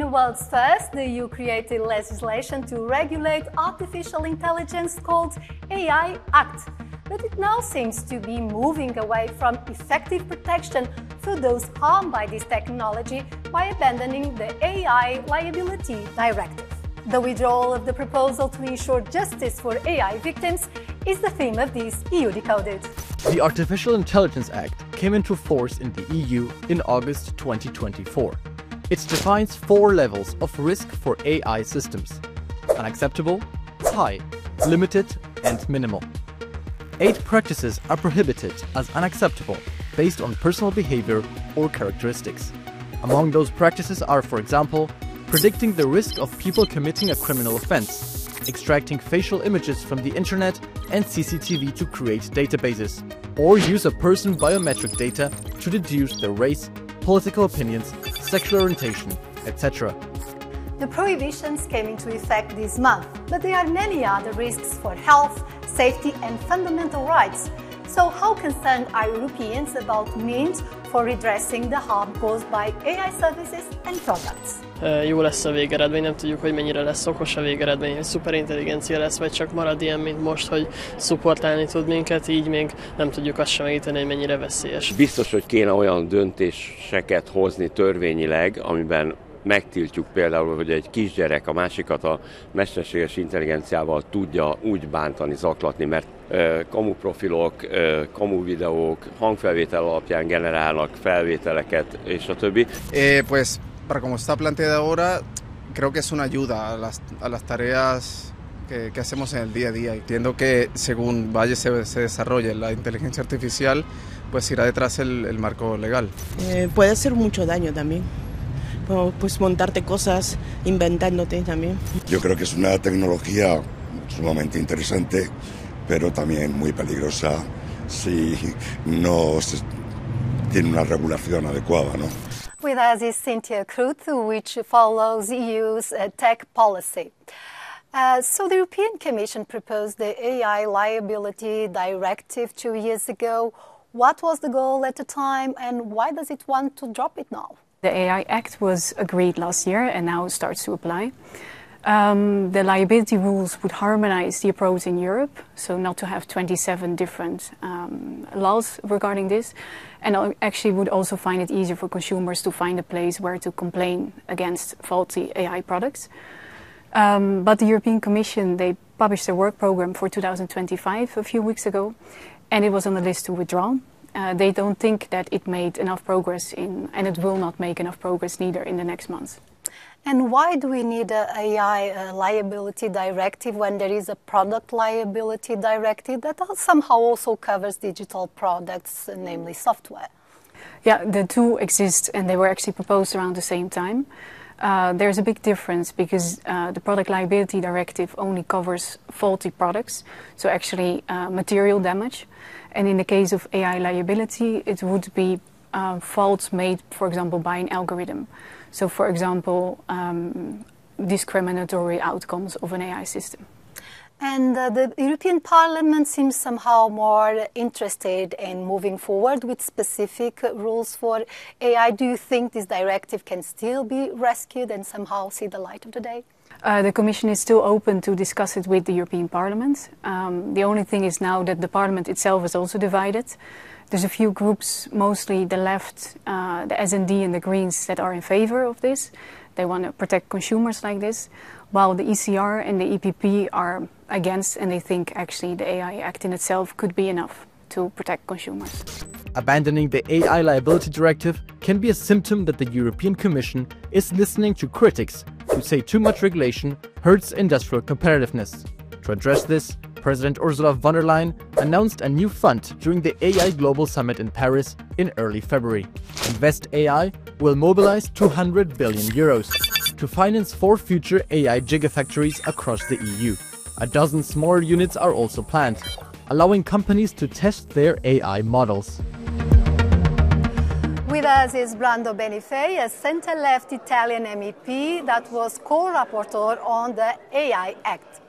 the world's first, the EU created legislation to regulate artificial intelligence called AI Act. But it now seems to be moving away from effective protection for those harmed by this technology by abandoning the AI Liability Directive. The withdrawal of the proposal to ensure justice for AI victims is the theme of this EU-Decoded. The Artificial Intelligence Act came into force in the EU in August 2024. It defines 4 levels of risk for AI systems: unacceptable, high, limited, and minimal. 8 practices are prohibited as unacceptable based on personal behavior or characteristics. Among those practices are, for example, predicting the risk of people committing a criminal offense, extracting facial images from the internet and CCTV to create databases, or use of person biometric data to deduce their race, political opinions, sexual orientation, etc. The prohibitions came into effect this month, but there are many other risks for health, safety and fundamental rights. So how concerned are Europeans about means for redressing the harm caused by AI services and products? Jó lesz a végeredmény, nem tudjuk, hogy mennyire lesz okos a végeredmény, hogy szuperintelligencia lesz, vagy csak marad ilyen, mint most, hogy szupportálni tud minket, így még nem tudjuk azt sem megítélni, hogy mennyire veszélyes. Biztos, hogy kéne olyan döntéseket hozni törvényileg, amiben megtiltjuk például, hogy egy kisgyerek a másikat a mesterséges intelligenciával tudja úgy bántani, zaklatni, mert kamuprofilok, kamuvideók, hangfelvétel alapján generálnak felvételeket, és a többi. Pues, para como está planteada ahora, creo que es una ayuda a las tareas que hacemos en el día a día. Entiendo que según vaya se desarrolle la inteligencia artificial, pues irá detrás el marco legal. Puede hacer mucho daño también. Pues montarte cosas, inventándote también. Yo creo que es una tecnología sumamente interesante, pero también muy peligrosa si no se tiene una regulación adecuada, ¿no? With us is Cynthia Kruth, which follows EU's tech policy. So the European Commission proposed the AI Liability Directive 2 years ago. What was the goal at the time and why does it want to drop it now? The AI Act was agreed last year and now starts to apply. The liability rules would harmonize the approach in Europe, so not to have 27 different laws regarding this, and actually would also find it easier for consumers to find a place where to complain against faulty AI products. But the European Commission, they published their work program for 2025 a few weeks ago, and it was on the list to withdraw. They don't think that it made enough progress and it will not make enough progress neither in the next months. And why do we need an AI liability directive when there is a product liability directive that somehow also covers digital products, namely software? Yeah, the two exist and they were actually proposed around the same time. There's a big difference because the product liability directive only covers faulty products, so actually material damage. And in the case of AI liability, it would be faults made, for example, by an algorithm. So, for example, discriminatory outcomes of an AI system. And the European Parliament seems somehow more interested in moving forward with specific rules for AI. Do you think this directive can still be rescued and somehow see the light of the day? The Commission is still open to discuss it with the European Parliament. The only thing is now that the Parliament itself is also divided. There's a few groups, mostly the left, the S&D and the Greens, that are in favor of this. They want to protect consumers like this, while the ECR and the EPP are against, and they think actually the AI Act in itself could be enough to protect consumers. Abandoning the AI Liability Directive can be a symptom that the European Commission is listening to critics who say too much regulation hurts industrial competitiveness. To address this, President Ursula von der Leyen announced a new fund during the AI Global Summit in Paris in early February. Invest AI will mobilize 200 billion euros to finance 4 future AI gigafactories across the EU. A dozen smaller units are also planned, allowing companies to test their AI models. With us is Brando Benifei, a centre-left Italian MEP that was co-rapporteur on the AI Act.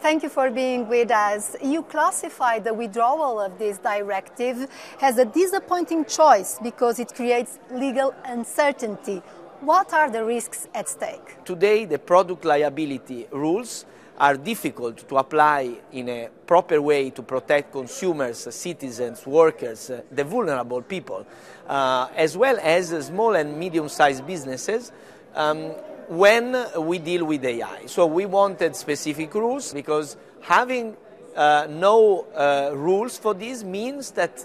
Thank you for being with us. You classify the withdrawal of this directive as a disappointing choice because it creates legal uncertainty. What are the risks at stake? Today, the product liability rules are difficult to apply in a proper way to protect consumers, citizens, workers, the vulnerable people, as well as small and medium-sized businesses when we deal with AI. So we wanted specific rules because having no rules for this means that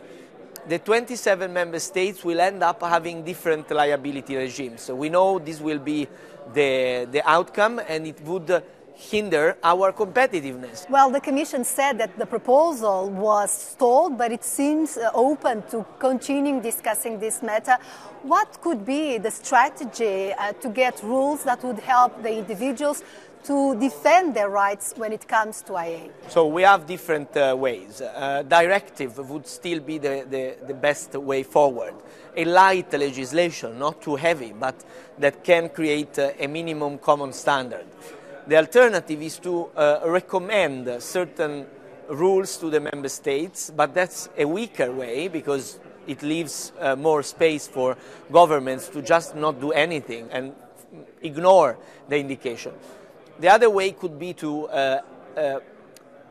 the 27 member states will end up having different liability regimes. So we know this will be the outcome, and it would hinder our competitiveness. Well, the Commission said that the proposal was stalled, but it seems open to continuing discussing this matter. What could be the strategy to get rules that would help the individuals to defend their rights when it comes to IA? So we have different ways. Directive would still be the best way forward. A light legislation, not too heavy, but that can create a minimum common standard. The alternative is to recommend certain rules to the member states, but that's a weaker way because it leaves more space for governments to just not do anything and ignore the indication. The other way could be to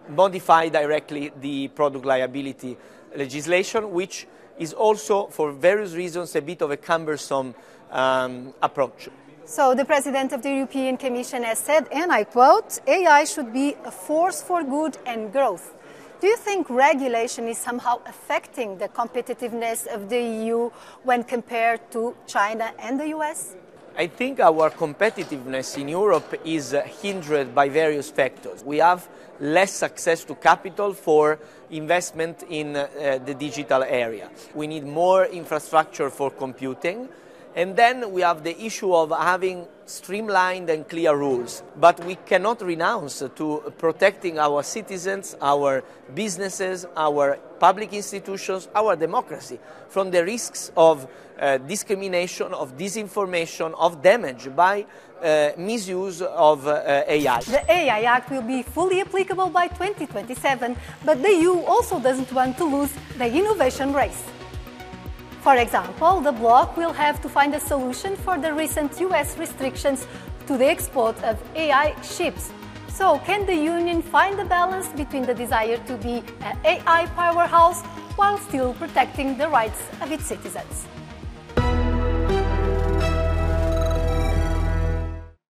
modify directly the product liability legislation, which is also, for various reasons, a bit of a cumbersome approach. So the President of the European Commission has said, and I quote, AI should be a force for good and growth. Do you think regulation is somehow affecting the competitiveness of the EU when compared to China and the US? I think our competitiveness in Europe is hindered by various factors. We have less access to capital for investment in the digital area. We need more infrastructure for computing. And then we have the issue of having streamlined and clear rules. But we cannot renounce to protecting our citizens, our businesses, our public institutions, our democracy from the risks of discrimination, of disinformation, of damage by misuse of AI. The AI Act will be fully applicable by 2027, but the EU also doesn't want to lose the innovation race. For example, the bloc will have to find a solution for the recent US restrictions to the export of AI chips. So, can the Union find a balance between the desire to be an AI powerhouse while still protecting the rights of its citizens?